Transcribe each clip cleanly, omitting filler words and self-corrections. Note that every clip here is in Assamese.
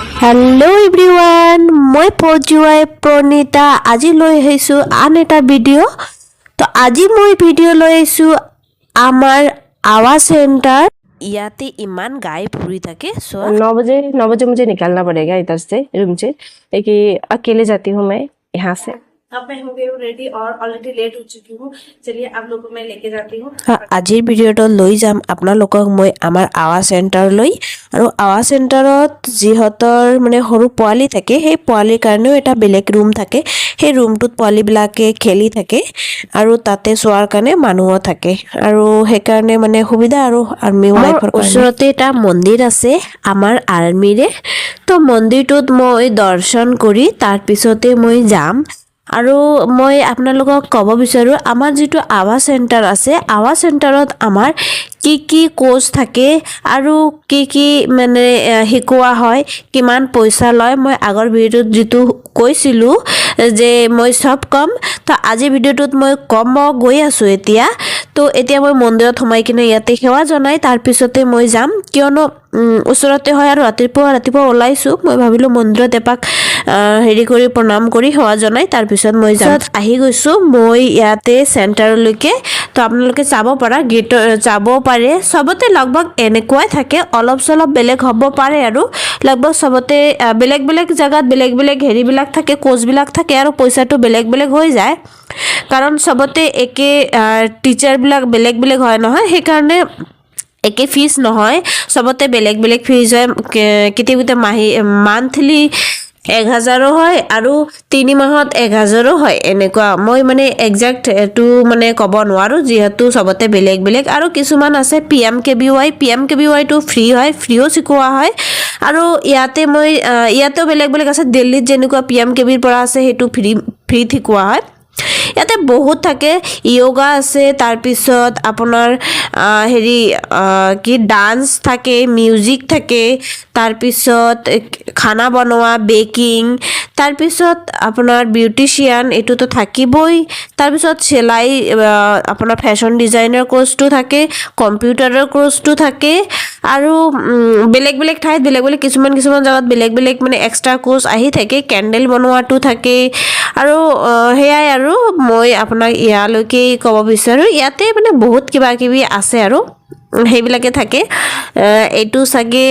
हेलो एवरीवन मैं पहुँचुवाई प्रणीता आज লৈ আহিছোঁ আন এটা ভিডিঅ' তো আজি মই ভিডিঅ' লৈ আহিছোঁ আমাৰ आवाज सेंटर ইয়াতে ইমান গাই ফুৰি থাকে সো 9 बजे मुझे निकलना पड़ेगा इधर से रूम से क्योंकि अकेले जाती हूँ मैं यहाँ से। अब मैं हो गई हूँ रेडी और ऑलरेडी लेट हो चुकी हूँ। चलिए आप लोगों को मैं लेके जाती हूँ। আজিৰ ভিডিঅ'টো লৈ যাম আপোনালোকক মই আমাৰ আৱাজ চেণ্টাৰলৈ আৰু আৱাজ চেণ্টাৰত যিহঁতৰ মানে সৰু পোৱালি থাকে সেই পোৱালিৰ কাৰণেও এটা বেলেগ ৰুম থাকে সেই ৰুমটোত পোৱালিবিলাকে খেলি থাকে আৰু তাতে চোৱাৰ কাৰণে মানুহো থাকে আৰু সেইকাৰণে মানে সুবিধা আৰু আৰ্মি ৱাইফৰ ওচৰতে এটা মন্দিৰ আছে আমাৰ আৰ্মিৰে তো মন্দিৰটোত মই দৰ্শন কৰি তাৰ পিছতে মই যাম আৰু মই আপোনালোকক ক'ব বিচাৰো আমাৰ যেটো আৱাজ চেণ্টাৰ আছে আৱাজ চেণ্টাৰত আমাৰ কি কোৰ্স থাকে আৰু কি মানে শিকোৱা হয় কিমান পইচা লয় মই আগৰ ভিডিঅ'ত যেটো কৈছিলো যে মই সব কম তো আজি ভিডিঅ'টোত মই কম গৈ আছো এতিয়া তো এতিয়া মই মন্দিৰত সোমাই কিনে ইয়াতে সেৱা জনাই তাৰ পিছতে মই যাম কিয়নো ওচৰতে হয় আৰু ৰাতিপুৱা ওলাইছো মই ভাবিলো মন্দিৰত এপাক হেৰি কৰি প্ৰণাম কৰি সেৱা জনাই তাৰ পিছত মই আহি গৈছো মই ইয়াতে চেণ্টাৰলৈকে তো আপোনালোকে যাব পাৰা গেট যাব পাৰে সবতে লগভগ এনেকুৱাই থাকে অলপ চলপ বেলেগ হ'ব পাৰে আৰু লগভগ সবতে বেলেগ জায়গাত বেলেগ হেৰিবিলাক থাকে কোৰ্সবিলাক থাকে আৰু পইচাটো বেলেগ হৈ যায় কাৰণ সবতে একে টিচাৰবিলাক বেলেগ হয় নহয় সেইকাৰণে একে ফিজ নহয় সবতে বেলেগ ফিজ হয় কেতিয়াবা মান্থলি 1000 হয় আৰু 3 মাহত 1000 হয় এনেকুৱা মই মানে এক্সাক্ট এটো মানে ক'ব নোৱাৰো যেহেতু সবতে বেলেগ আৰু কিছুমান আছে PMKVY টো ফ্ৰী হয় ফ্ৰীও শিকোৱা হয় আৰু ইয়াতে মই ইয়াতেও বেলেগ আছে দিল্লীত যেনেকুৱা PMKVৰ পৰা আছে হেতু ফ্ৰী শিকোৱা হয় ইয়াতে বহুত থাকে যোগা আছে তাৰ পিছত আপোনাৰ হেৰি কি ডান্স থাকে মিউজিক থাকে তাৰ পিছত খানা বনোৱা বেকিং তাৰ পিছত আপোনাৰ বিউটিশিয়ান এটো তো থাকিবই তাৰ পিছত সেলাই আপোনাৰ ফ্যাশন ডিজাইনাৰ কোৰ্সটো থাকে কম্পিউটাৰৰ কোৰ্সটো থাকে আৰু বেলেগ ঠাইত বেলেগ কিছুমান জায়গাত বেলেগ মানে এক্সট্ৰা কোৰ্স আহি থাকে কেন্ডেল বনোৱাটো থাকে আৰু হেয়াই আৰু মই আপোনাক ইয়ালৈকে ক'ব বিচাৰো ইয়াতে মানে বহুত কিবা আছে আৰু হেইবিলাকে থাকে এটো সাগে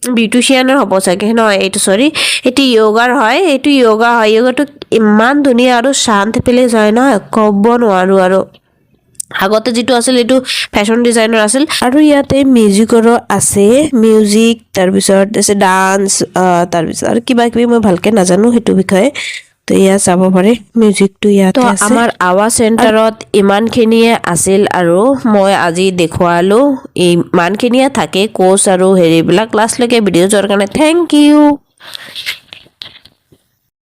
বিউটিশিয়ানৰ হ'ব চাগে নহয় এটো সৰি এটো যোগাৰ হয় এটো যোগা হয় যোগাটো ইমান ধুনীয়া আৰু শান্ত পেলে যায় না ক'ব নোৱাৰো আৰু আগতে যেটো আছিল এটো ফ্যাশন ডিজাইনাৰ আছিল আৰু ইয়াতে মিউজিকৰো আছে মিউজিক তাৰ পিছত আছে ডান্স তাৰ পিছত আৰু কিবা মই ভালকে নাজানো হেতু বিষয়ে তো ইয়া চাব পাৰে মিউজিকটো ইয়াতে আছে তো আমাৰ আৱাজ চেণ্টাৰত ইমানখিনিয়ে আছিল আৰু মই আজি দেখুৱালো ইমানখিনিয়ে থাকে কোৰ্স আৰু হেৰিবিলাক ক্লাছলৈকে ভিডিঅ' যোৱাৰ কাৰণে থ্যাংক ইউ